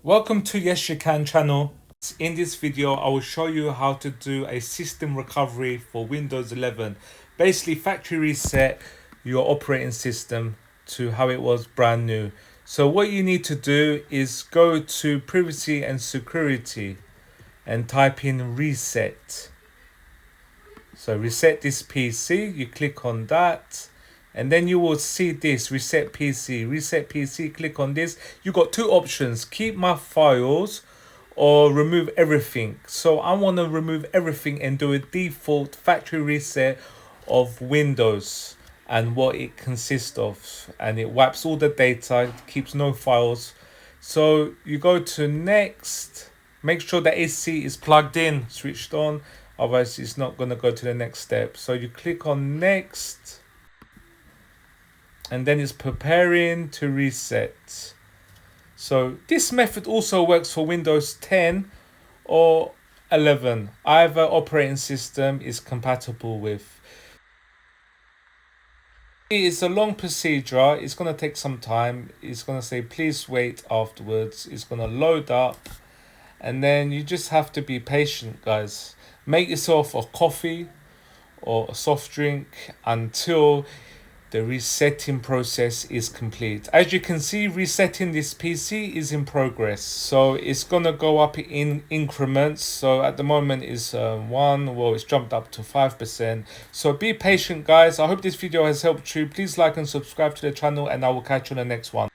Welcome to Yes You Can channel. In this video, I will show you how to do a system recovery for Windows 11. Basically, factory reset your operating system to how it was brand new. So what you need to do is go to privacy and security and type in reset. So reset this PC, you click on that. And then you will see this reset PC, click on this. You got two options: keep my files or remove everything. So I want to remove everything and do a default factory reset of Windows and what it consists of, and it wipes all the data, it keeps no files. So you go to next, make sure the AC is plugged in, switched on, otherwise it's not going to go to the next step. So you click on next, and then it's preparing to reset. So this method also works for Windows 10 or 11. Either operating system is compatible with. It's a long procedure. It's going to take some time. It's going to say please wait afterwards. It's going to load up, and then you just have to be patient, guys. Make yourself a coffee or a soft drink until the resetting process is complete. As you can see, resetting this PC is in progress, so it's gonna go up in increments. So at the moment is 1, well, it's jumped up to 5%. So be patient, guys. I hope this video has helped you. Please like and subscribe to the channel, and I will catch you on the next one.